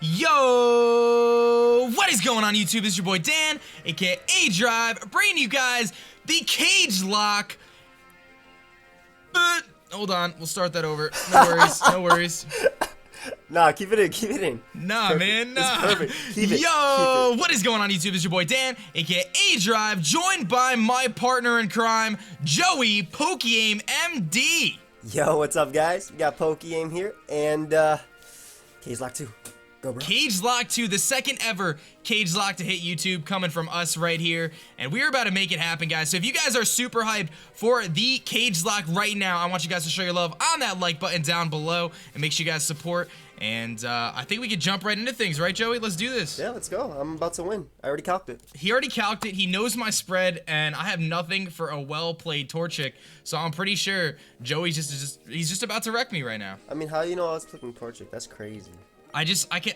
Yo, what is going on YouTube? This is your boy Dan, aka aDrive, bringing you guys the CageLock. Hold on, we'll start that over. No worries, no worries. Nah, keep it in. Nah, perfect. man, nah. It's perfect. Keep it. Yo, what is going on YouTube? This is your boy Dan, aka aDrive, joined by my partner in crime, Joey PokeaimMD. Yo, what's up, guys? We got PokeAim here, and CageLock 2. Go, bro. CageLock 2, the second ever CageLock to hit YouTube, coming from us right here, and we're about to make it happen, guys. So if you guys are super hyped for the CageLock right now, I want you guys to show your love on that like button down below, and make sure you guys support. And I think we could jump right into things, right, Joey? Let's do this. Yeah, let's go. I'm about to win. I already calced it. He already calced it. He knows my spread, and I have nothing for a well-played Torchic, so I'm pretty sure Joey's he's just about to wreck me right now. I mean, how do you know I was clicking Torchic? That's crazy. I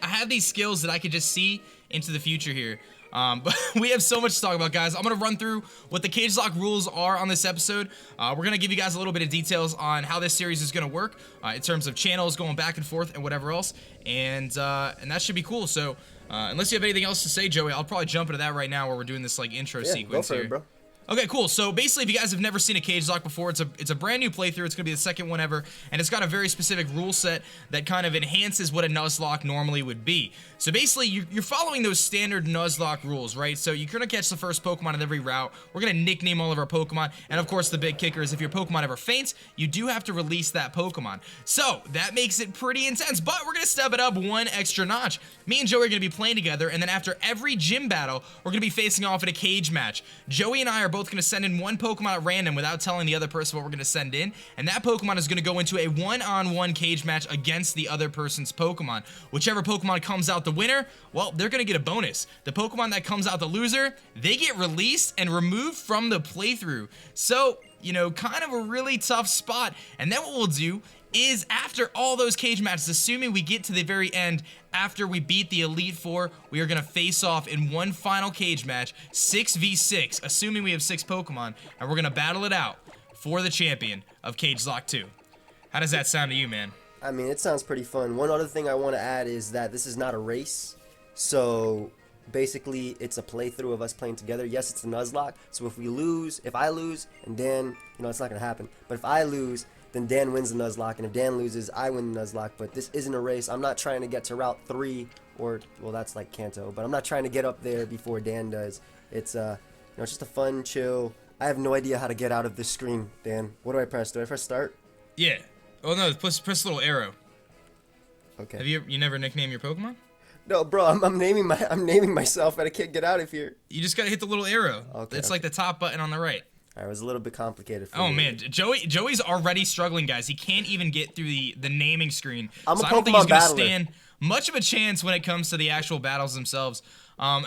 have these skills that I could just see into the future here. But we have so much to talk about, guys. I'm gonna run through what the Cagelocke rules are on this episode. We're gonna give you guys a little bit of details on how this series is gonna work in terms of channels going back and forth and whatever else, and that should be cool. So unless you have anything else to say, Joey, I'll probably jump into that right now, where we're doing this like intro sequence go for here. it, bro. Okay, cool. So basically, if you guys have never seen a Cagelocke before, it's a brand new playthrough. It's gonna be the second one ever, and it's got a very specific rule set that kind of enhances what a Nuzlocke normally would be. So basically, you're following those standard Nuzlocke rules, right? So you're gonna catch the first Pokemon in every route. We're gonna nickname all of our Pokemon, and of course, the big kicker is if your Pokemon ever faints, you do have to release that Pokemon. So that makes it pretty intense, but we're gonna step it up one extra notch. Me and Joey are gonna be playing together, and then after every gym battle, we're gonna be facing off in a cage match. Joey and I are both gonna send in one Pokemon at random without telling the other person what we're gonna send in, and that Pokemon is gonna go into a one-on-one cage match against the other person's Pokemon. Whichever Pokemon comes out the winner, well, they're gonna get a bonus. The Pokemon that comes out the loser, they get released and removed from the playthrough. So, you know, kind of a really tough spot. And then what we'll do is, after all those cage matches, assuming we get to the very end, after we beat the Elite Four, we are gonna face off in one final cage match, 6v6, assuming we have 6 Pokemon, and we're gonna battle it out for the champion of Cagelocke 2. How does that sound to you, man? I mean, it sounds pretty fun. One other thing I want to add is that this is not a race. So basically, it's a playthrough of us playing together. Yes, it's a Nuzlocke. So if I lose, and Dan, you know, it's not gonna happen. But if I lose, then Dan wins the Nuzlocke, and if Dan loses, I win the Nuzlocke. But this isn't a race. I'm not trying to get to Route 3, or, well, that's like Kanto, but I'm not trying to get up there before Dan does. It's, you know, it's just a fun, chill. I have no idea how to get out of this screen, Dan. What do I press? Do I press start? Yeah. Oh no, press a little arrow. Okay. Have you never nicknamed your Pokemon? No, bro, I'm naming myself, and I can't get out of here. You just gotta hit the little arrow. Okay, It's like the top button on the right. Alright, it was a little bit complicated for me. Oh man, Joey's already struggling, guys. He can't even get through the naming screen. I'm so a I don't think he's Pokemon gonna battler. stand much of a chance when it comes to the actual battles themselves. But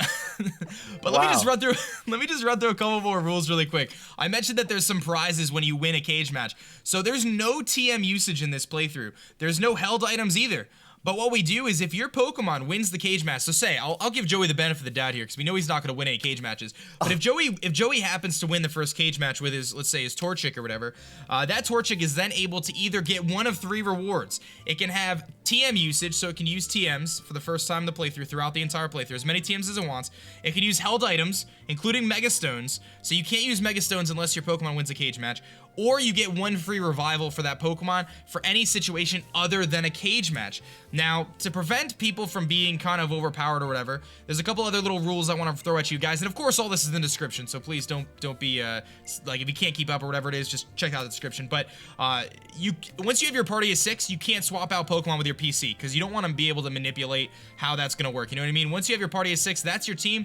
Wow. let me just run through a couple more rules really quick. I mentioned that there's some prizes when you win a cage match. So there's no TM usage in this playthrough. There's no held items either. But what we do is, if your Pokemon wins the cage match, so say, I'll give Joey the benefit of the doubt here, because we know he's not going to win any cage matches. But if Joey happens to win the first cage match with his, let's say, his Torchic or whatever, that Torchic is then able to either get one of 3 rewards. It can have TM usage, so it can use TMs for the first time in the playthrough, throughout the entire playthrough, as many TMs as it wants. It can use held items, including Mega Stones, so you can't use Mega Stones unless your Pokemon wins a cage match. Or you get 1 free revival for that Pokemon for any situation other than a cage match. Now, to prevent people from being kind of overpowered or whatever, there's a couple other little rules I want to throw at you guys, and of course all this is in the description, so please don't be like, if you can't keep up or whatever it is, just check out the description. But once you have your party of 6, you can't swap out Pokemon with your PC, because you don't want to be able to manipulate how that's gonna work. You know what I mean? Once you have your party of 6, that's your team.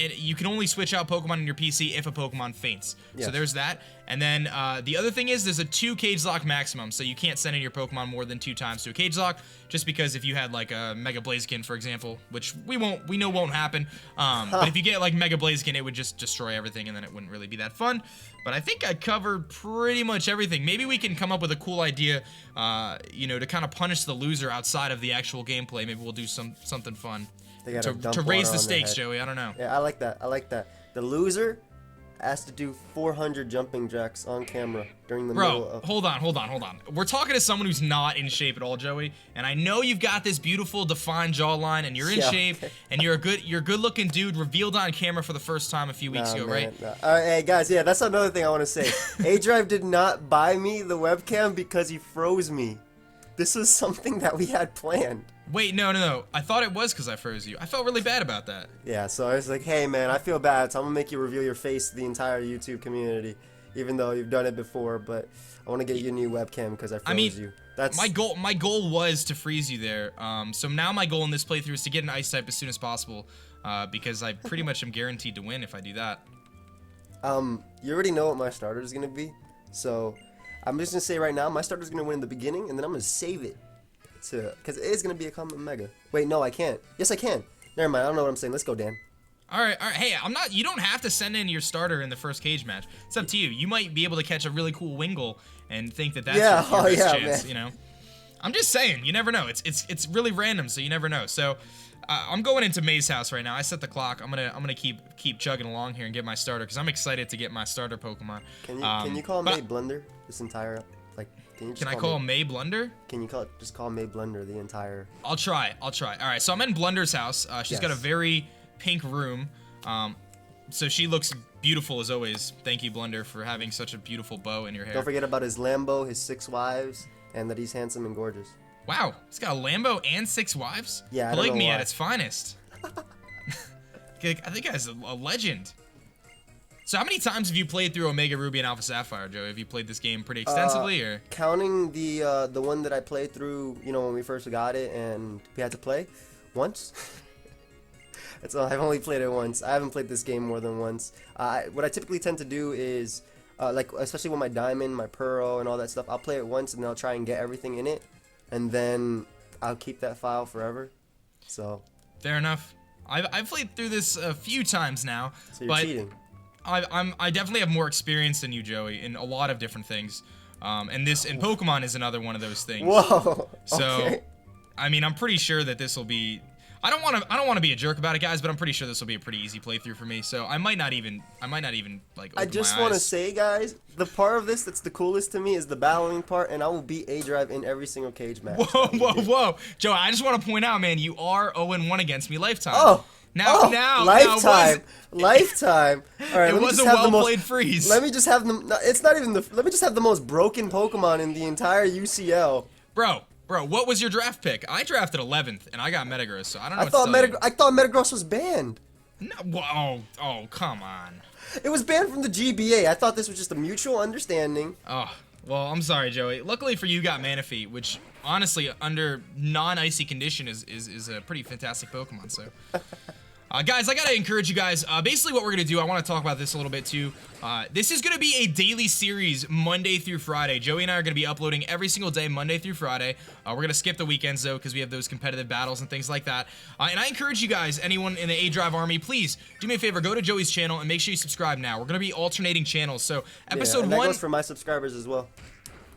You can only switch out Pokemon in your PC if a Pokemon faints. Yes. So there's that. And then the other thing is, there's a 2 Cagelocke maximum, so you can't send in your Pokemon more than 2 times to a Cagelocke, just because if you had like a Mega Blaziken, for example, which we know won't happen, but if you get like Mega Blaziken, it would just destroy everything, and then it wouldn't really be that fun. But I think I covered pretty much everything. Maybe we can come up with a cool idea, you know, to kind of punish the loser outside of the actual gameplay. Maybe we'll do something fun. They gotta dump To raise water the on their stakes, head. Joey. I don't know. Yeah, I like that. The loser asked to do 400 jumping jacks on camera during the middle Bro, of... hold on. We're talking to someone who's not in shape at all, Joey, and I know you've got this beautiful, defined jawline, and you're in shape, and you're a good-looking dude, revealed on camera for the first time a few weeks ago, right? Nah. All right, hey guys, yeah, that's another thing I want to say. aDrive did not buy me the webcam because he froze me. This was something that we had planned. Wait, no. I thought it was because I froze you. I felt really bad about that. Yeah, so I was like, hey man, I feel bad, so I'm gonna make you reveal your face to the entire YouTube community, even though you've done it before. But I want to get you a new webcam because I froze you. That's my goal. My goal was to freeze you there. So now my goal in this playthrough is to get an ice type as soon as possible, because I pretty much am guaranteed to win if I do that. You already know what my starter is gonna be, so I'm just gonna say right now, my starter is gonna win in the beginning, and then I'm gonna save it because it is gonna be a common mega. Wait, no, I can't. Yes, I can. Never mind. I don't know what I'm saying. Let's go, Dan. All right. Hey, you don't have to send in your starter in the first cage match. It's up to you. You might be able to catch a really cool Wingle and think that that's your best chance. Man. You know, I'm just saying. You never know. It's really random, so you never know. So I'm going into May's house right now. I set the clock. I'm gonna keep chugging along here and get my starter because I'm excited to get my starter Pokemon. Can you call May Blunder this entire Can I call May Blunder? Can you just call May Blunder the entire? I'll try. All right. So I'm in Blunder's house. She's got a very pink room. So she looks beautiful as always. Thank you, Blunder, for having such a beautiful bow in your hair. Don't forget about his Lambo, his 6 wives, and that he's handsome and gorgeous. Wow, he's got a Lambo and 6 wives? Yeah, Polygamy at its finest. I think guy's a legend. So how many times have you played through Omega Ruby and Alpha Sapphire, Joe? Have you played this game pretty extensively, or? Counting the one that I played through, when we first got it and we had to play, once. That's all. I've only played it once. I haven't played this game more than once. What I typically tend to do is, especially with my Diamond, my Pearl, and all that stuff, I'll play it once and then I'll try and get everything in it, and then I'll keep that file forever. So. Fair enough. I've played through this a few times now. So you're cheating. I definitely have more experience than you, Joey, in a lot of different things. And Pokemon is another one of those things. Whoa. So, okay. I mean, I'm pretty sure that this will be. I don't want to be a jerk about it, guys, but I'm pretty sure this will be a pretty easy playthrough for me. So I might not even like. I just want to say, guys, the part of this that's the coolest to me is the battling part, and I will beat aDrive in every single cage match. Whoa, Joe! I just want to point out, man, you are 0-1 against me lifetime. Oh. Now, lifetime. All right, it was a well-played freeze. Let me just have them. It's not even the. Let me just have the most broken Pokemon in the entire UCL. Bro, what was your draft pick? I drafted 11th, and I got Metagross, so I don't know. I thought Metagross was banned. No, oh, come on. It was banned from the GBA. I thought this was just a mutual understanding. Oh, well, I'm sorry, Joey. Luckily for you, got Manaphy, which honestly, under non-icy condition, is a pretty fantastic Pokemon. So. Guys, I gotta encourage you guys. Basically, what we're gonna do, I want to talk about this a little bit too. This is gonna be a daily series, Monday through Friday. Joey and I are gonna be uploading every single day, Monday through Friday. We're gonna skip the weekends though, because we have those competitive battles and things like that. And I encourage you guys, anyone in the aDrive army, please do me a favor, go to Joey's channel and make sure you subscribe now. We're gonna be alternating channels. So episode and 1. That goes for my subscribers as well.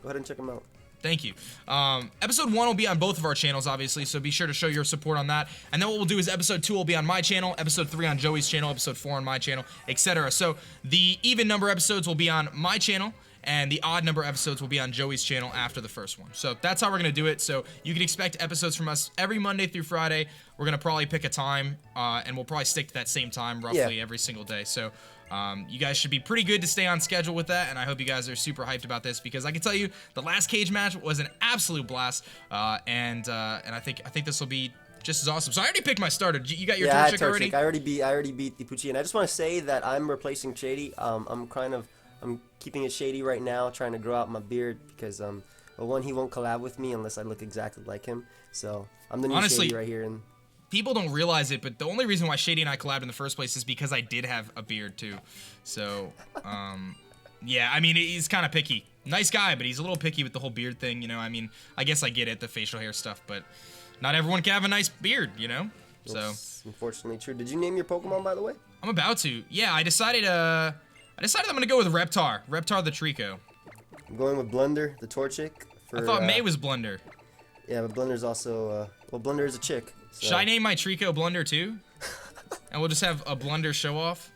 Go ahead and check them out. Thank you. Episode 1 will be on both of our channels, obviously, so be sure to show your support on that. And then what we'll do is episode 2 will be on my channel, episode 3 on Joey's channel, episode 4 on my channel, etc. So the even number episodes will be on my channel, and the odd number episodes will be on Joey's channel after the first one. So that's how we're going to do it. So you can expect episodes from us every Monday through Friday. We're going to probably pick a time, and we'll probably stick to that same time roughly every single day. So you guys should be pretty good to stay on schedule with that, and I hope you guys are super hyped about this because I can tell you the last cage match was an absolute blast, and I think this will be just as awesome. So I already picked my starter. You got your Torchic already? I already beat the Pucci, and I just want to say that I'm replacing Shady. I'm keeping it shady right now, trying to grow out my beard because well, one, he won't collab with me unless I look exactly like him. So I'm the new Shady right here. And people don't realize it, but the only reason why Shady and I collabed in the first place is because I did have a beard too. So, yeah, I mean, he's kind of picky. Nice guy, but he's a little picky with the whole beard thing, you know? I mean, I guess I get it, the facial hair stuff, but not everyone can have a nice beard, you know? So. That's unfortunately true. Did you name your Pokemon, by the way? I'm about to. Yeah, I decided I'm going to go with Reptar the Trico. I'm going with Blunder, the Torchic. I thought May was Blunder. Yeah, but Blunder's also, well, Blunder is a chick. So. Should I name my Trico Blunder too? And we'll just have a Blunder show off?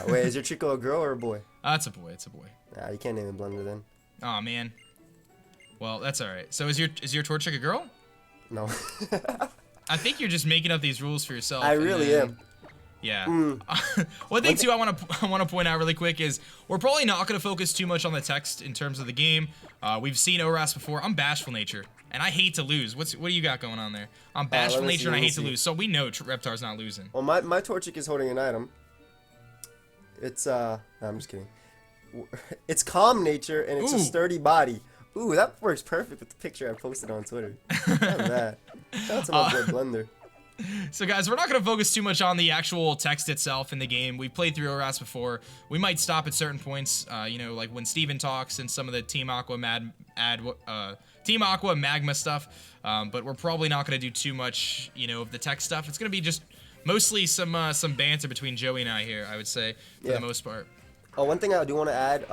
Wait, is your Trico a girl or a boy? It's a boy. It's a boy. You can't name it Blunder then. Oh man. Well, that's all right. So is your Torchic a girl? No. I think you're just making up these rules for yourself. I really am. Yeah. One thing too I want to point out really quick is we're probably not going to focus too much on the text in terms of the game. We've seen ORAS before. I'm bashful nature, and I hate to lose. What do you got going on there? I'm bashful nature and I hate to lose, so we know Reptar's not losing. Well, my Torchic is holding an item. It's no, I'm just kidding. It's calm nature and it's a sturdy body. Ooh, that works perfect with the picture I posted on Twitter. Look at that. Shout out to my boy Blunder. So guys, we're not going to focus too much on the actual text itself in the game. We've played through ORAS before. We might stop at certain points, you know, like when Steven talks and some of the Team Aqua Magma stuff. But we're probably not going to do too much, you know, of the text stuff. It's going to be just mostly some banter between Joey and I here, I would say, for the most part. Oh, one thing I do want to add,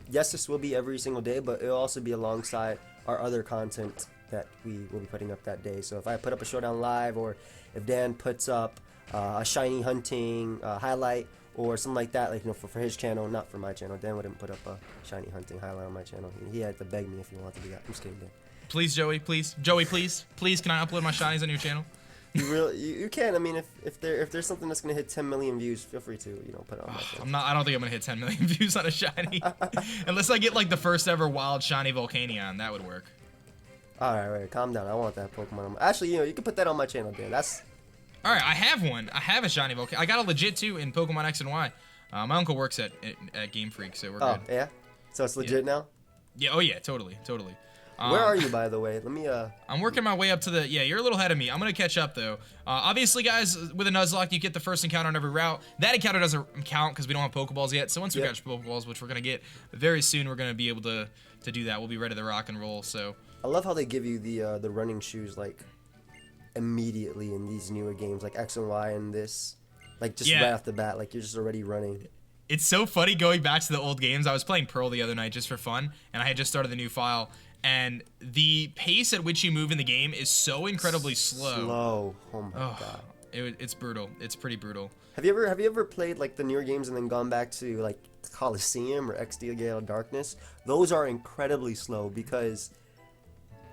yes, this will be every single day, but it'll also be alongside our other content that we will be putting up that day. So if I put up a showdown live, or if Dan puts up a shiny hunting highlight or something like that, like, you know, for his channel, not for my channel. Dan wouldn't put up a shiny hunting highlight on my channel. He had to beg me if he wanted to do that. I'm just kidding, Dan. Please, Joey, please. Joey, please. Please, can I upload my shinies on your channel? You can. I mean, if there's something that's gonna hit 10 million views, feel free to, you know, put it on my channel. I don't think I'm gonna hit 10 million views on a shiny, unless I get like the first ever wild shiny Volcanion. That would work. All right, calm down. I want that Pokemon. Actually, you know, you can put that on my channel, Dan. That's. All right, I have one. I have a shiny Volcanion. I got a legit too in Pokemon X and Y. My uncle works at Game Freak, so we're good. Oh yeah, so it's legit now. Yeah. Oh yeah. Totally. Where are you, by the way? Let me. I'm working my way up to the. Yeah, you're a little ahead of me. I'm gonna catch up though. Obviously, guys, with a Nuzlocke, you get the first encounter on every route. That encounter doesn't count because we don't have Pokeballs yet. So once we catch Pokeballs, which we're gonna get very soon, we're gonna be able to do that. We'll be ready to rock and roll. So. I love how they give you the running shoes like immediately in these newer games, like X and Y and this, like just right off the bat, like you're just already running. It's so funny going back to the old games. I was playing Pearl the other night just for fun, and I had just started the new file. And the pace at which you move in the game is so incredibly slow. Oh my god. It's brutal. It's pretty brutal. Have you ever played like the newer games and then gone back to like Coliseum or XD Gale Darkness? Those are incredibly slow because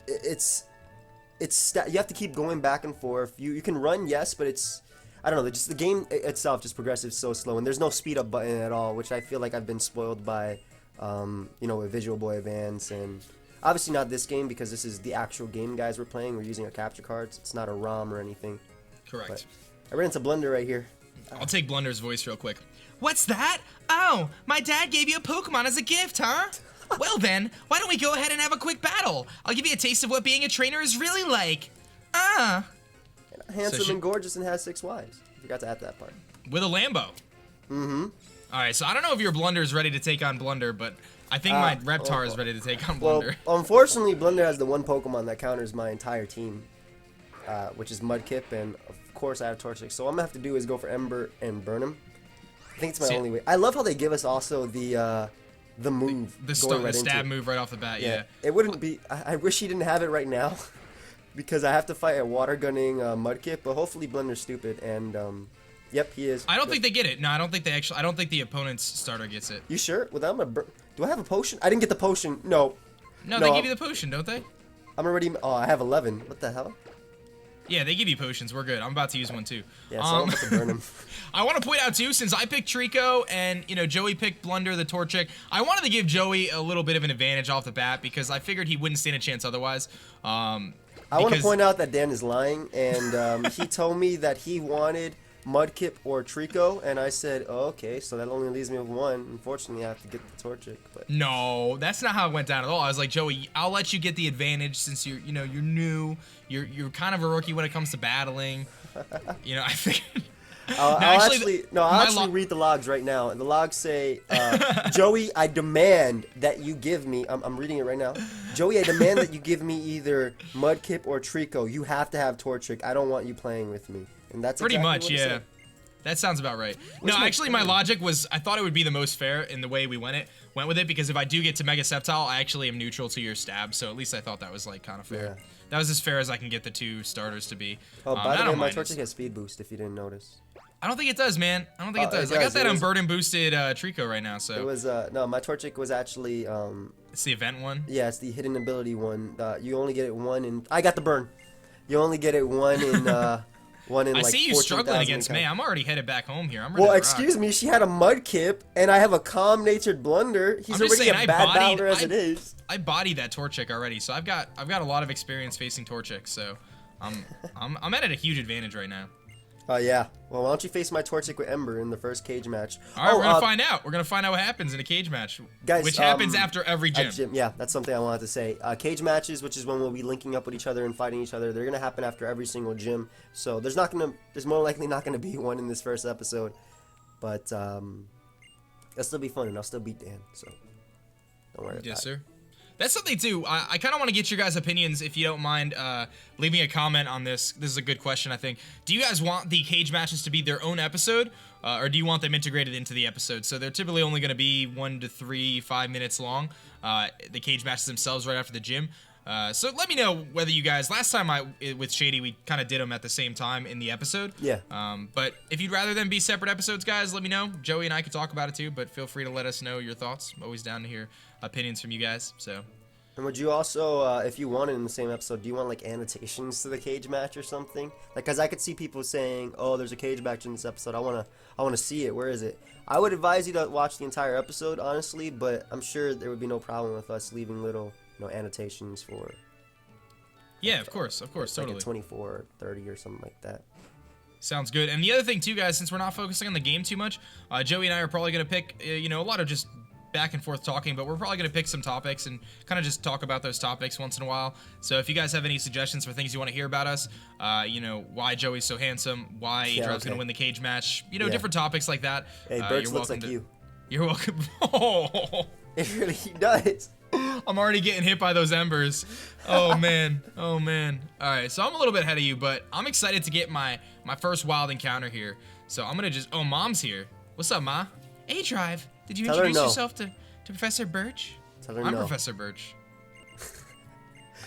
you have to keep going back and forth. You can run, yes, but it's, I don't know, just the game itself just progresses so slow, and there's no speed up button at all, which I feel like I've been spoiled by, you know, with Visual Boy Advance. And obviously not this game because this is the actual game, guys. We're playing. We're using our capture cards. It's not a ROM or anything. Correct. But I ran into Blunder right here. I'll take Blunder's voice real quick. What's that? Oh, my dad gave you a Pokemon as a gift, huh? Well then, why don't we go ahead and have a quick battle? I'll give you a taste of what being a trainer is really like. Handsome and gorgeous and has 6 Ys. Forgot to add that part. With a Lambo. Mm-hmm. Alright, so I don't know if your Blunder is ready to take on Blunder, but I think my Reptar is ready to take on Blunder. Well, unfortunately, Blunder has the one Pokemon that counters my entire team, which is Mudkip, and of course I have Torchic. So what I'm going to have to do is go for Ember and burn him. I think it's my only way. I love how they give us also the move. The stab move right off the bat, yeah. It wouldn't be, I wish he didn't have it right now, because I have to fight a water gunning Mudkip, but hopefully Blunder's stupid, and yep, he is. I don't think they get it. No, I don't think I don't think the opponent's starter gets it. You sure? Well, do I have a potion? I didn't get the potion. No, they give you the potion, don't they? I'm already, I have 11. What the hell? Yeah, they give you potions. We're good. I'm about to use one too. Yeah, so I'm about to burn him. I want to point out too, since I picked Trico and, you know, Joey picked Blunder, the Torchic, I wanted to give Joey a little bit of an advantage off the bat because I figured he wouldn't stand a chance otherwise. I want to point out that Dan is lying, and he told me that he wanted Mudkip or Trico, and I said, oh, okay, so that only leaves me with one. Unfortunately, I have to get the Torchic. But no, that's not how it went down at all. I was like, Joey, I'll let you get the advantage since you're new. You're kind of a rookie when it comes to battling. You know, I figured. I'll actually read the logs right now. And the logs say, Joey, I demand that you give me, I'm reading it right now. Joey, I demand that you give me either Mudkip or Trico. You have to have Torchic. I don't want you playing with me. And that's pretty exactly much, what he said. That sounds about right. No, actually, my logic was I thought it would be the most fair in the way we went with it, because if I do get to Mega Sceptile, I actually am neutral to your stab, so at least I thought that was like kind of fair. Yeah. That was as fair as I can get the two starters to be. Oh, by the way, my Torchic has speed boost if you didn't notice. I don't think it does, man. I don't think it does. I got that on burden boosted Trico right now, so. It was, no, my Torchic was actually, It's the event one? Yeah, it's the hidden ability one. You only get it one in, I got the burn. You only get it one in, one in I like see you struggling against me. I'm already headed back home here. I'm ready Well, to excuse rock. me, she had a Mudkip, and I have a calm-natured Blunder. He's already saying, a bad battler as it is. I bodied that Torchic already, so I've got a lot of experience facing Torchic, so I'm at a huge advantage right now. Oh, yeah. Well, why don't you face my Torchic with Ember in the first cage match? All right, we're going to find out. We're going to find out what happens in a cage match, guys, which happens after every gym. Yeah, that's something I wanted to say. Cage matches, which is when we'll be linking up with each other and fighting each other, they're going to happen after every single gym. So there's more likely not going to be one in this first episode. But it'll still be fun, and I'll still beat Dan. So don't worry about it. Yes, sir. That's something too. I kind of want to get your guys' opinions, if you don't mind leaving a comment on this. This is a good question, I think. Do you guys want the cage matches to be their own episode, or do you want them integrated into the episode? So they're typically only going to be 1 to 3, 5 minutes long. The cage matches themselves right after the gym. So let me know whether you guys. Last time with Shady, we kind of did them at the same time in the episode. Yeah. But if you'd rather them be separate episodes, guys, let me know. Joey and I could talk about it too, but feel free to let us know your thoughts. I'm always down to hear opinions from you guys. So. And would you also, if you wanted in the same episode, do you want like annotations to the cage match or something? Like, cause I could see people saying, "Oh, there's a cage match in this episode. I wanna see it. Where is it?" I would advise you to watch the entire episode, honestly, but I'm sure there would be no problem with us leaving little, annotations for. Yeah, of course, totally. Like a 24 or 30 or something like that. Sounds good. And the other thing too, guys, since we're not focusing on the game too much, Joey and I are probably gonna pick, a lot of just back and forth talking, but we're probably going to pick some topics and kind of just talk about those topics once in a while. So if you guys have any suggestions for things you want to hear about us, why Joey's so handsome, why aDrive's going to win the cage match, different topics like that. Hey, Birch looks like you. You're welcome. Oh, it really does. I'm already getting hit by those embers. Oh man. Oh man. All right, so I'm a little bit ahead of you, but I'm excited to get my first wild encounter here. So I'm going to just, Mom's here. What's up, Ma? aDrive. Did you introduce yourself to Professor Birch? I'm Professor Birch.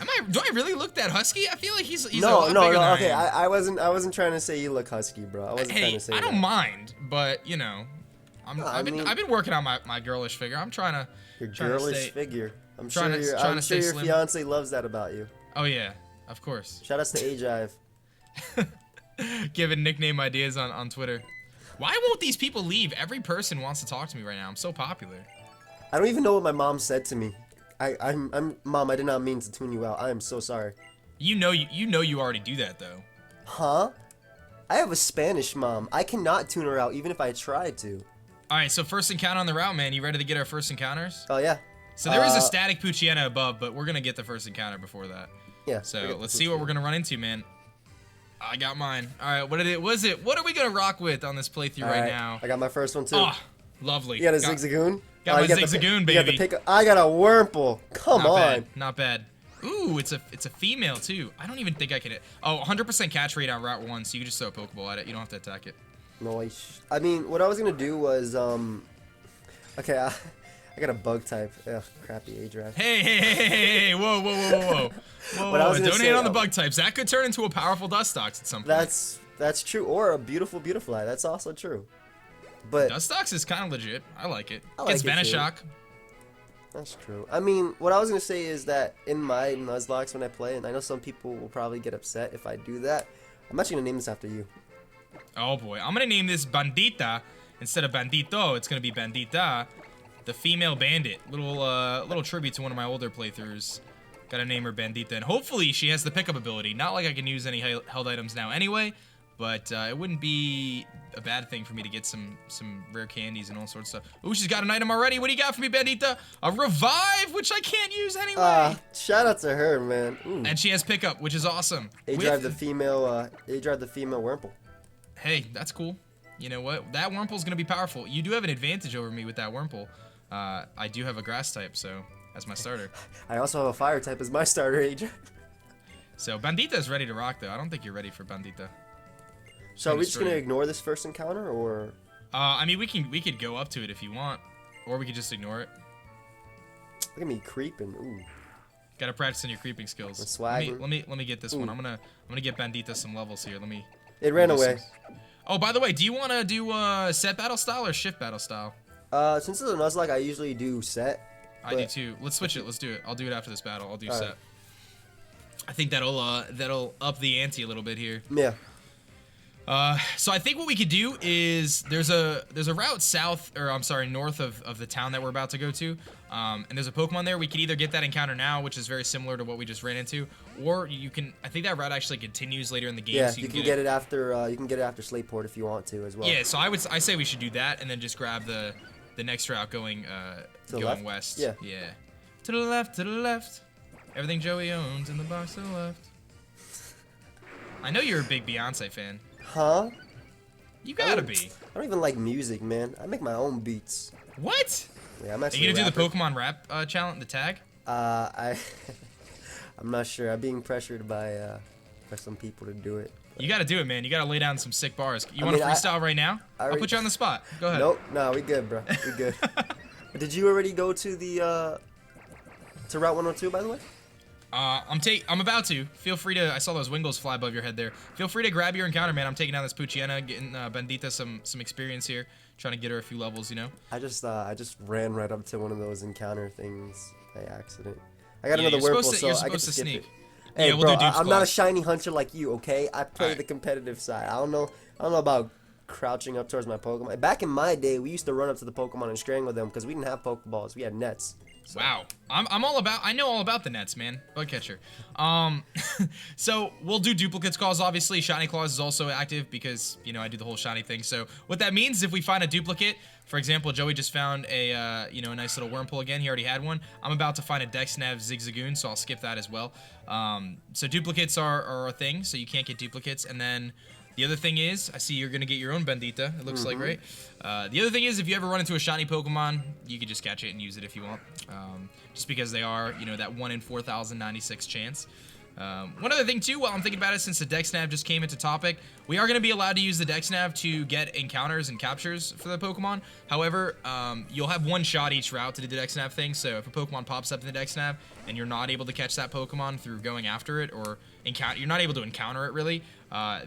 Do I really look that husky? I feel like he's no. Okay, I wasn't trying to say you look husky, bro. I wasn't trying to say I don't mind, but I've been working on my girlish figure. I'm trying to. Your girlish figure. I'm sure your slim. fiance loves that about you. Oh yeah, of course. Shout outs to aDrive. Giving nickname ideas on Twitter. Why won't these people leave? Every person wants to talk to me right now. I'm so popular. I don't even know what my mom said to me. Mom, I did not mean to tune you out. I am so sorry. You know you already do that though. Huh? I have a Spanish mom. I cannot tune her out even if I tried to. All right, so first encounter on the route, man. You ready to get our first encounters? Oh yeah. So there is a static Poochyena above, but we're gonna get the first encounter before that. Yeah. So let's see what we're gonna run into, man. I got mine. All right, what are we gonna rock with on this playthrough right now? I got my first one too. Oh, lovely. You got a Zigzagoon? Got my Zigzagoon, baby. I got a Wurmple. Come on. Not bad. Ooh, it's a female too. I don't even think I can hit. Oh, 100% catch rate on Route 1, so you can just throw a Pokeball at it. You don't have to attack it. Nice. I mean, what I was gonna do was okay, I got a bug type. Ugh, crappy aDrive. Hey, whoa. Whoa, don't hate on the bug types. That could turn into a powerful Dustox at some point. That's true, or a beautiful Beautifly. That's also true. But Dustox is kind of legit. I like it. I like Gets Venoshock. That's true. I mean, what I was gonna say is that in my Nuzlocke when I play, and I know some people will probably get upset if I do that, I'm actually gonna name this after you. Oh boy, I'm gonna name this Bandita instead of Bandito. It's gonna be Bandita, the female bandit. Little tribute to one of my older playthroughs. Gotta name her Bandita, and hopefully she has the pickup ability. Not like I can use any held items now anyway, but it wouldn't be a bad thing for me to get some rare candies and all sorts of stuff. Ooh, she's got an item already. What do you got for me, Bandita? A revive, which I can't use anyway. Shout out to her, man. Ooh. And she has pickup, which is awesome. aDrive the female Wurmple. Hey, that's cool. You know what? That Wurmple's gonna be powerful. You do have an advantage over me with that Wurmple. I do have a grass type, so as my starter. I also have a fire type as my starter, aDrive. So Bandita's ready to rock, though. I don't think you're ready for Bandita. So are we just gonna ignore this first encounter, or? I mean, we could go up to it if you want, or we could just ignore it. Look at me creeping. Ooh. Gotta practice on your creeping skills. Swagging. Let me get this one. I'm gonna get Bandita some levels here. Let me. It ran away. Oh, by the way, do you want to do set battle style or shift battle style? Since it's a Nuzlocke, I usually do set. I do too. Let's switch it. Let's do it. I'll do it after this battle. I'll do set. Right. I think that'll up the ante a little bit here. Yeah. So I think what we could do is there's a route south, or I'm sorry, north of the town that we're about to go to, and there's a Pokemon there. We could either get that encounter now, which is very similar to what we just ran into, or you can. I think that route actually continues later in the game. Yeah, so you can get it after. You can get it after Slateport if you want to as well. Yeah, so I say we should do that, and then just grab the next route going west. Yeah. Yeah. To the left, to the left. Everything Joey owns in the box to the left. I know you're a big Beyonce fan. Huh? You gotta be. I don't even like music, man. I make my own beats. What? Yeah, I'm Are actually. you gonna a do the rapper. Pokemon rap challenge, the tag? I'm not sure. I'm being pressured by some people to do it. You gotta do it, man. You gotta lay down some sick bars. You want mean, to freestyle right now? I'll put you on the spot. Go ahead. Nope. No, we good, bro. We good. Did you already go to the to Route 102, by the way? I'm about to. Feel free to. I saw those Wingles fly above your head there. Feel free to grab your encounter, man. I'm taking down this Poochyena, getting Bendita some experience here, trying to get her a few levels, you know. I just ran right up to one of those encounter things by accident. I got Yeah, another you're Wurmple, supposed to- so you're I get supposed to to skip sneak. it. Hey, Yeah, we'll bro, do Duke's I'm not a Claws. shiny hunter like you, okay? I play Alright. the competitive side. I don't know about crouching up towards my Pokemon. Back in my day, we used to run up to the Pokemon and strangle them because we didn't have Pokeballs. We had nets. Wow, I'm all about. I know all about the nets, man. Bug catcher. So we'll do duplicates calls. Obviously, shiny claws is also active because I do the whole shiny thing. So what that means, if we find a duplicate, for example, Joey just found a a nice little Wurmple again. He already had one. I'm about to find a DexNav Zigzagoon, so I'll skip that as well. So duplicates are a thing, so you can't get duplicates, and then. The other thing is, I see you're going to get your own Bendita, it looks like, right? The other thing is, if you ever run into a shiny Pokemon, you could just catch it and use it if you want. Just because they are, that 1 in 4,096 chance. One other thing, too, while I'm thinking about it, since the DexNav just came into topic, we are going to be allowed to use the DexNav to get encounters and captures for the Pokemon. However, you'll have one shot each route to do the DexNav thing, so if a Pokemon pops up in the DexNav and you're not able to catch that Pokemon through going after it, or you're not able to encounter it, really,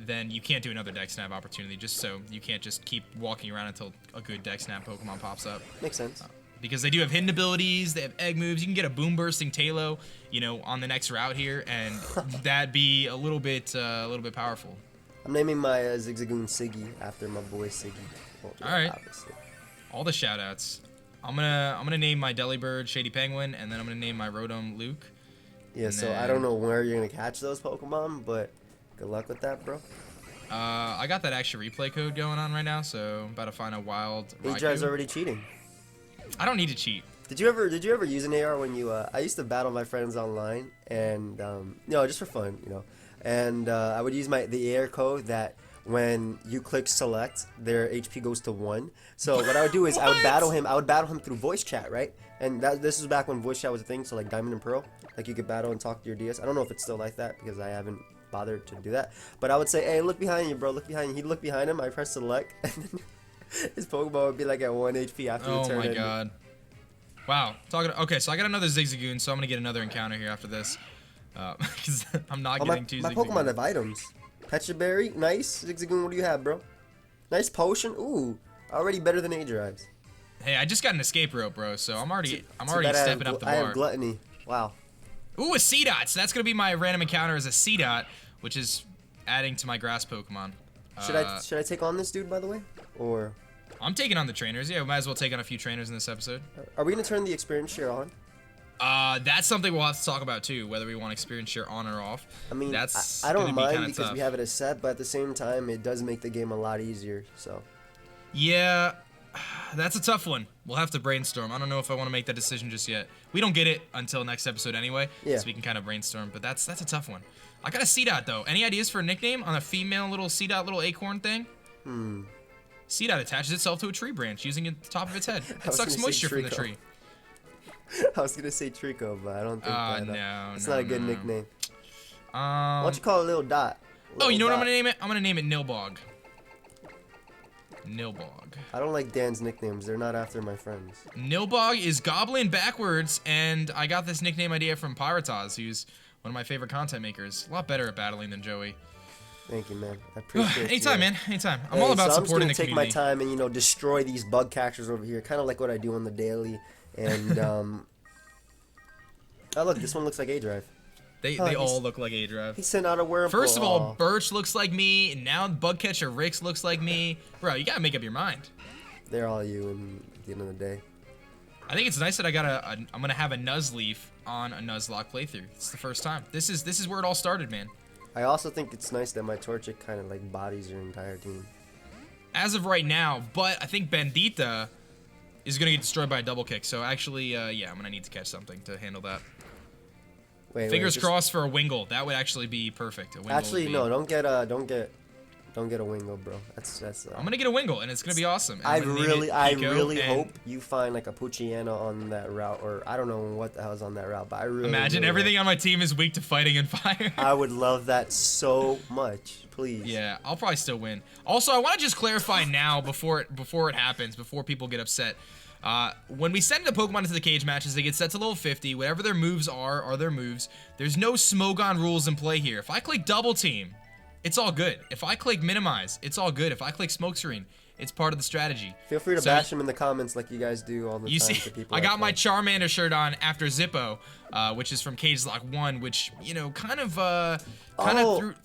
then you can't do another DexNav opportunity, just so you can't just keep walking around until a good DexNav Pokemon pops up. Makes sense. Because they do have hidden abilities, they have egg moves. You can get a boom bursting Talo, on the next route here, and that'd be a little bit powerful. I'm naming my Zigzagoon Siggy after my boy Siggy. Well, All right. Obviously. All the shout outs. I'm gonna name my Delibird Shady Penguin, and then I'm gonna name my Rotom Luke. Yeah, And so then- I don't know where you're going to catch those Pokemon, but good luck with that, bro. I got that extra replay code going on right now, so I'm about to find a wild aDrive's Raikou. already cheating. I don't need to cheat. Did you ever use an AR when you I used to battle my friends online and just for fun, and I would use the AR code that when you click select, their HP goes to 1. So what I would do is I would battle him through voice chat, right? And this was back when voice chat was a thing, so like Diamond and Pearl, like you could battle and talk to your DS. I don't know if it's still like that because I haven't bothered to do that. But I would say, hey, look behind you, bro, look behind you. He'd look behind him, I press select, and then his Pokemon would be like at 1 HP after the turn. Oh my god. Wow. Okay, so I got another Zigzagoon, so I'm gonna get another encounter here after this. Because I'm not getting two my Zigzagoon. Pokemon have items. Pecha Berry, nice. Zigzagoon, what do you have, bro? Nice potion. Ooh, already better than aDrive's. Hey, I just got an escape rope, bro, so I'm already Too bad stepping up the bar. I have gluttony. Wow. Ooh, a C-Dot. So that's gonna be my random encounter as a C-Dot, which is adding to my grass Pokemon. Should I take on this dude, by the way, or I'm taking on the trainers. Yeah, we might as well take on a few trainers in this episode. are we gonna turn the experience share on? That's something we'll have to talk about too, whether we want experience share on or off. I mean, that's I don't gonna be mind kinda because tough. we have it as set, but at the same time, it does make the game a lot easier. So Yeah, that's a tough one. We'll have to brainstorm. I don't know if I want to make that decision just yet. We don't get it until next episode anyway, Yeah. so we can kind of brainstorm. But that's a tough one. I got a C-Dot though. Any ideas for a nickname on a female little C-Dot little acorn thing? C-Dot attaches itself to a tree branch using the top of its head. It was sucks gonna say moisture from the Trico. tree. I was gonna say Trico, but I don't think No, it's no, not a good no. nickname. Why don't you call it Little Dot? Oh, you know what I'm Dot. gonna name it? I'm gonna name it Nilbog. Nilbog. I don't like Dan's nicknames. They're not after my friends. Nilbog is goblin backwards, and I got this nickname idea from Pyrotas, who's one of my favorite content makers. A lot better at battling than Joey. Thank you, man. I appreciate Anytime, you. man. Anytime. I'm all about supporting the community. I'm just gonna take my time and destroy these bug catchers over here, kind of like what I do on the daily. And oh look, this one looks like aDrive. They all look like aDrive. He sent out a wormhole. First of all, Birch looks like me, and now bug catcher Rix looks like me. Bro, you gotta make up your mind. They're all you at the end of the day. I think it's nice that I'm gonna have a Nuzleaf on a Nuzlocke playthrough. It's the first time. This is where it all started, man. I also think it's nice that my Torchic kind of like bodies your entire team. As of right now, but I think Bandita is gonna get destroyed by a double kick. So actually, yeah, I'm gonna need to catch something to handle that. Fingers crossed for a Wingull. That would actually be perfect. Actually, no, don't get a Wingull, bro. That's. I'm gonna get a Wingull, and it's gonna be awesome. I really hope you find like a Poochyena on that route, or I don't know what the hell's on that route, but I really imagine everything on my team is weak to fighting and fire. I would love that so much, please. Yeah, I'll probably still win. Also, I want to just clarify now before it happens, before people get upset. When we send the Pokemon into the cage matches, they get set to level 50. Whatever their moves are their moves. There's no Smogon rules in play here. If I click double team, it's all good. If I click minimize, it's all good. If I click smoke screen, it's part of the strategy. Feel free to bash them in the comments like you guys do all the time. You see, to people I got my Charmander shirt on after Zippo, which is from CageLock 1, which, kind of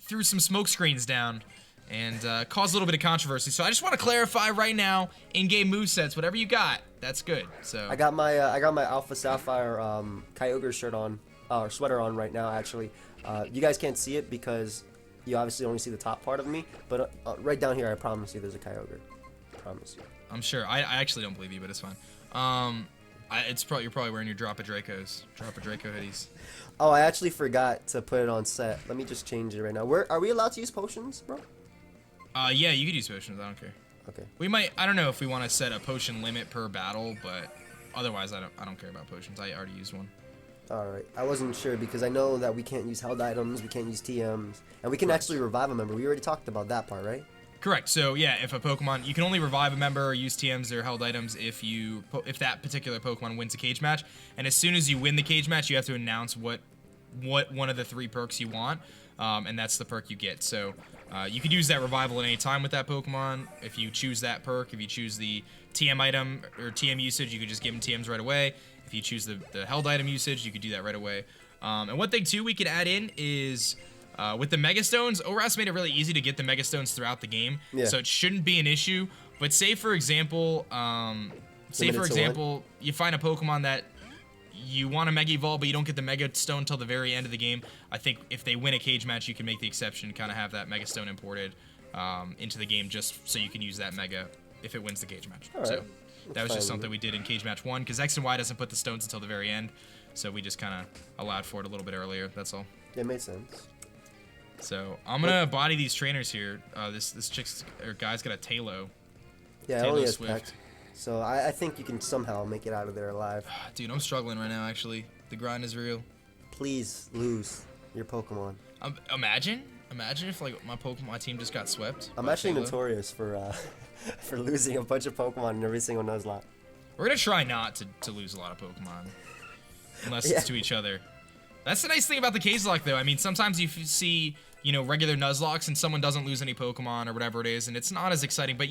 threw some smoke screens down and caused a little bit of controversy. So I just want to clarify right now, in-game movesets, whatever you got, that's good. So I got my Alpha Sapphire Kyogre shirt on, or sweater on right now. Actually, you guys can't see it because you obviously only see the top part of me. But right down here, I promise you, there's a Kyogre. I promise you. I'm sure. I actually don't believe you, but it's fine. You're probably wearing your Drop a Draco hoodies. Oh, I actually forgot to put it on set. Let me just change it right now. Are we allowed to use potions, bro? Yeah, you could use potions. I don't care. Okay. We might. I don't know if we want to set a potion limit per battle, but otherwise, I don't care about potions. I already used one. All right. I wasn't sure because I know that we can't use held items, we can't use TMs, and we can actually revive a member. We already talked about that part, right? Correct. So yeah, if a Pokemon, you can only revive a member or use TMs or held items if that particular Pokemon wins a cage match, and as soon as you win the cage match, you have to announce what one of the 3 perks you want, and that's the perk you get. So you could use that revival at any time with that Pokemon. If you choose that perk, if you choose the TM item or TM usage, you could just give them TMs right away. If you choose the held item usage, you could do that right away. And one thing too we could add in is with the Mega Stones, ORAS made it really easy to get the Mega Stones throughout the game, so it shouldn't be an issue. But say for example, you find a Pokemon that you want a Mega Evolve, but you don't get the Mega Stone until the very end of the game. I think if they win a cage match, you can make the exception, kind of have that Mega Stone imported into the game just so you can use that Mega if it wins the cage match. All right. So that was just something we did in cage match 1, because X and Y doesn't put the stones until the very end, so we just kind of allowed for it a little bit earlier. That's all. It made sense. So I'm gonna body these trainers here. This guy's got a Talo. Yeah, Talo only has Swift. Peck. So I think you can somehow make it out of there alive. Dude, I'm struggling right now. Actually, the grind is real. Please lose your Pokemon. Imagine if like my team just got swept. I'm actually notorious for for losing a bunch of Pokemon in every single Nuzlocke. We're gonna try not to lose a lot of Pokemon, unless it's to each other. That's the nice thing about the CageLock, though. I mean, sometimes you see, regular Nuzlocks and someone doesn't lose any Pokemon or whatever it is, and it's not as exciting. But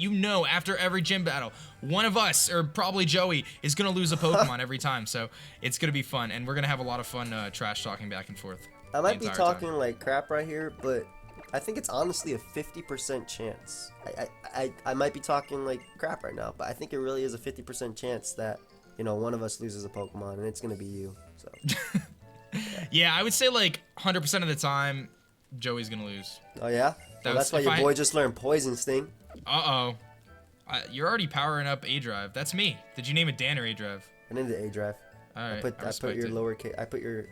after every gym battle, one of us, or probably Joey, is going to lose a Pokemon every time. So it's going to be fun, and we're going to have a lot of fun trash talking back and forth. I might be talking like crap right here, but I think it's honestly a 50% chance. I might be talking like crap right now, but I think it really is a 50% chance that, one of us loses a Pokemon, and it's going to be you. So. Yeah, I would say like 100% of the time, Joey's gonna lose. Oh yeah? That's why your boy just learned Poison Sting. You're already powering up aDrive. That's me. Did you name it Dan or aDrive? I named it aDrive. All right. I put your lowercase. I put your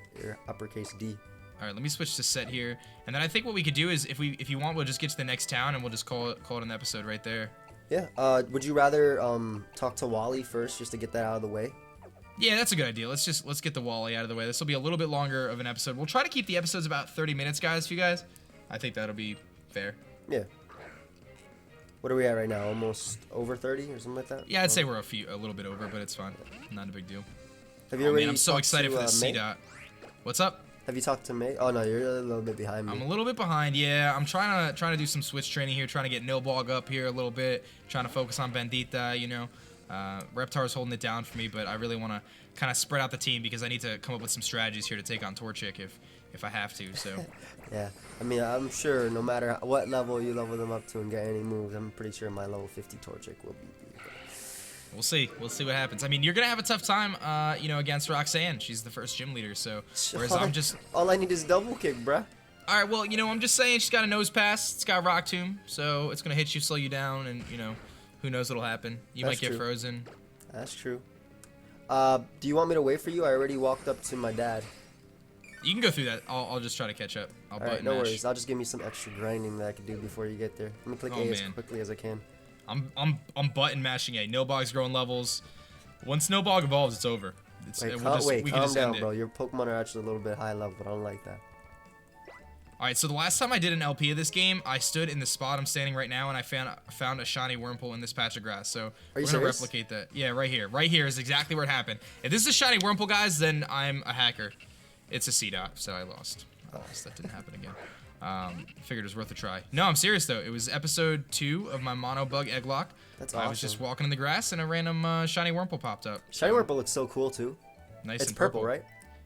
uppercase D. All right. Let me switch to set here, and then I think what we could do is if you want, we'll just get to the next town and we'll just call it an episode right there. Yeah. Would you rather talk to Wally first just to get that out of the way? Yeah, that's a good idea. Let's get the Wally out of the way. This will be a little bit longer of an episode. We'll try to keep the episodes about 30 minutes, guys, for you guys. I think that'll be fair. Yeah. What are we at right now? Almost over 30 or something like that? Yeah, I'd say we're a little bit over, but it's fine. Not a big deal. Have you already I'm so excited for the C-Dot. What's up? Have you talked to May? Oh no, you're a little bit behind me. I'm a little bit behind. Yeah, I'm trying to do some switch training here, trying to get Nilbog up here a little bit, trying to focus on Bandita. You know, Reptar's holding it down for me, but I really want to kind of spread out the team because I need to come up with some strategies here to take on Torchic if I have to. So. Yeah, I mean, I'm sure no matter what level you level them up to and get any moves, I'm pretty sure my level 50 Torchic will beat you. We'll see. We'll see what happens. I mean, you're gonna have a tough time, you know, against Roxanne. She's the first gym leader, so whereas I'm just. All I need is double kick, bruh. All right. Well, you know, I'm just saying she's got a nose pass. It's got Rock Tomb, so it's gonna hit you, slow you down, and you know, who knows what'll happen. You might get frozen. That's true. Do you want me to wait for you? I already walked up to my dad. You can go through that. I'll just try to catch up. I'll All right, no worries. I'll just give me some extra grinding that I can do before you get there. Let me click A as quickly as I can. I'm button mashing A. Nilbog's growing levels. Once Nilbog evolves, it's over. Calm down, bro. Your Pokemon are actually a little bit high level, but I don't like that. All right, so the last time I did an LP of this game, I stood in the spot I'm standing right now, and I found a shiny Wurmple in this patch of grass. So we're gonna replicate that. Yeah, right here. Right here is exactly where it happened. If this is a shiny Wurmple, guys, then I'm a hacker. It's a C-Dot, so I lost. That didn't happen again. Figured it was worth a try. No, I'm serious though. It was episode 2 of my mono bug Egglocke. That's awesome. I was just walking in the grass and a random shiny Wurmple popped up. Shiny Wurmple looks so cool too. Nice. It's and purple, right?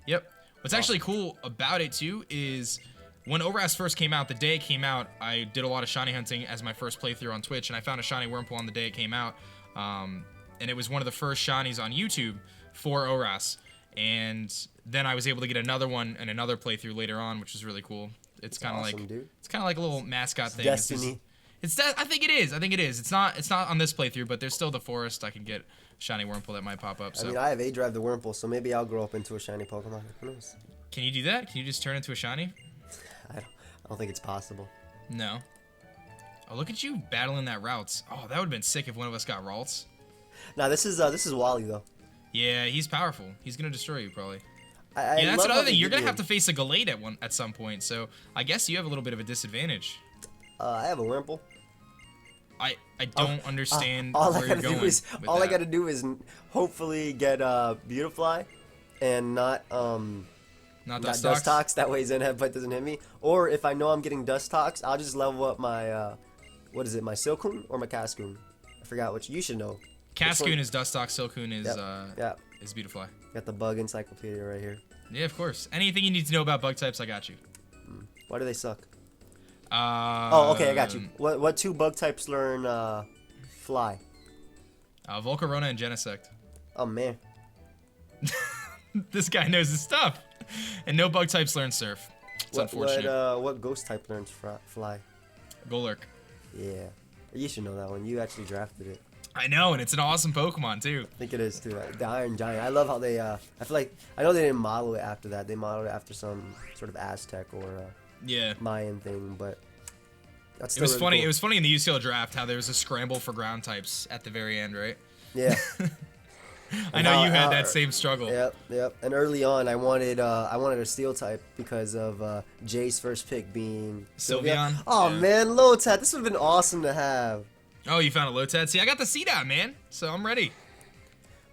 Yep. What's actually cool about it too is when ORAS first came out, the day it came out, I did a lot of shiny hunting as my first playthrough on Twitch, and I found a shiny Wurmple on the day it came out. And it was one of the first shinies on YouTube for ORAS. And then I was able to get another one and another playthrough later on, which was really cool. It's kind of awesome, like dude. It's kind of like a little mascot thing. Destiny. I think it is. I think it is. It's not on this playthrough, but there's still the forest. I can get shiny Wurmple that might pop up. So. I mean, I have aDrive the Wurmple, so maybe I'll grow up into a shiny Pokemon. Who knows? Can you do that? Can you just turn into a shiny? I don't think it's possible. No. Oh, look at you battling that routes. Oh, that would have been sick if one of us got Ralts. Nah, this is Wally though. Yeah, he's powerful. He's gonna destroy you probably. Yeah, that's another thing. You're gonna have to face a Gallade at some point, so I guess you have a little bit of a disadvantage. I have a Wurmple. I don't understand all where I you're gotta going. do is all I gotta do is hopefully get Beautifly, and not Dustox. That way Zenheadbutt doesn't hit me. Or if I know I'm getting Dustox, I'll just level up my what is it? My Silcoon or my Cascoon? I forgot which. You should know. Cascoon is Dustox. Silcoon is is Beautifly. Got the bug encyclopedia right here. Yeah, of course. Anything you need to know about bug types, I got you. Why do they suck? Oh, okay, I got you. What 2 bug types learn Fly? Volcarona and Genesect. Oh man. This guy knows his stuff. And no bug types learn Surf. It's unfortunate. What ghost type learns Fly? Golurk. Yeah. You should know that one. You actually drafted it. I know, and it's an awesome Pokemon too. I think it is too. The Iron Giant. I love how they. I feel like I know they didn't model it after that. They modeled it after some sort of Aztec or Mayan thing, but that's still it was really funny. cool. It was funny in the UCL draft how there was a scramble for ground types at the very end, right? Yeah. I know you had that same struggle. Yep. And early on, I wanted a Steel type because of Jay's first pick being Sylveon. Oh man, Lotad. This would have been awesome to have. Oh, you found a Lotad? See, I got the C-Dot, man. So I'm ready.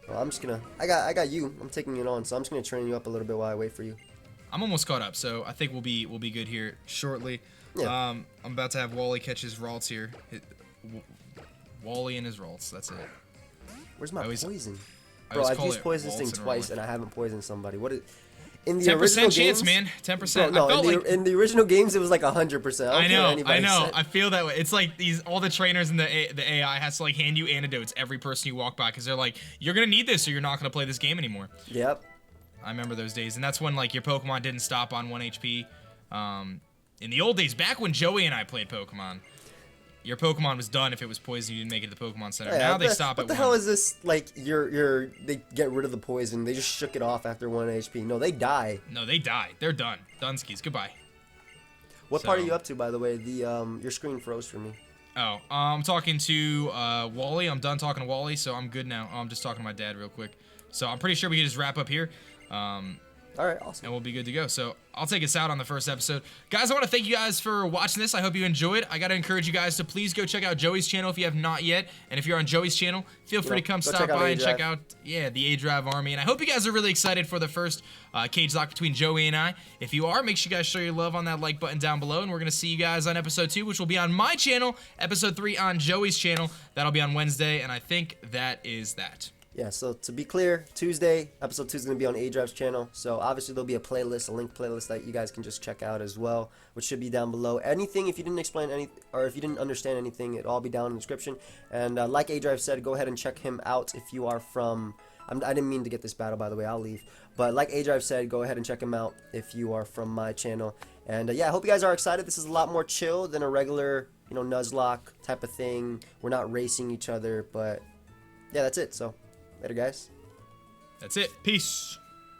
Well, I'm just gonna. I got you. I'm taking it on, so I'm just gonna train you up a little bit while I wait for you. I'm almost caught up, so I think we'll be good here shortly. Yeah. I'm about to have Wally catch his Ralts here. Wally and his Ralts. That's it. Where's my poison? Bro, I've used poison this thing twice, and I haven't poisoned somebody. What is? In the 10% original chance, games, man. 10%. No, in the original games, it was like 100%. I know. I feel that way. It's like all the trainers in the AI has to like hand you antidotes every person you walk by because they're like, you're gonna need this or you're not gonna play this game anymore. Yep. I remember those days, and that's when like your Pokemon didn't stop on 1 HP. In the old days, back when Joey and I played Pokemon, your Pokemon was done if it was poisoned. You didn't make it to the Pokemon Center. Yeah, now they stop at 1. What the hell is this? Like they get rid of the poison. They just shook it off after 1 HP. No, they die. No, they die. They're done. Dunskies. Goodbye. What part are you up to, by the way? Your screen froze for me. Oh, I'm talking to Wally. I'm done talking to Wally, so I'm good now. I'm just talking to my dad real quick. So I'm pretty sure we can just wrap up here. All right, awesome. And we'll be good to go. So I'll take us out on the first episode. Guys, I want to thank you guys for watching this. I hope you enjoyed. I got to encourage you guys to please go check out Joey's channel if you have not yet. And if you're on Joey's channel, feel free to come stop by and check out, the aDrive army. And I hope you guys are really excited for the first CageLock between Joey and I. If you are, make sure you guys show your love on that like button down below. And we're going to see you guys on episode 2, which will be on my channel. Episode 3 on Joey's channel. That'll be on Wednesday. And I think that is that. Yeah, so to be clear, Tuesday, episode 2 is going to be on aDrive's channel. So obviously there'll be a playlist, a link playlist that you guys can just check out as well, which should be down below. Anything, if you didn't explain any, or if you didn't understand anything, it'll all be down in the description. And like aDrive said, go ahead and check him out if you are from, I didn't mean to get this battle, by the way, I'll leave. But like aDrive said, go ahead and check him out if you are from my channel. And yeah, I hope you guys are excited. This is a lot more chill than a regular, Nuzlocke type of thing. We're not racing each other, but yeah, that's it. So later, guys. That's it. Peace.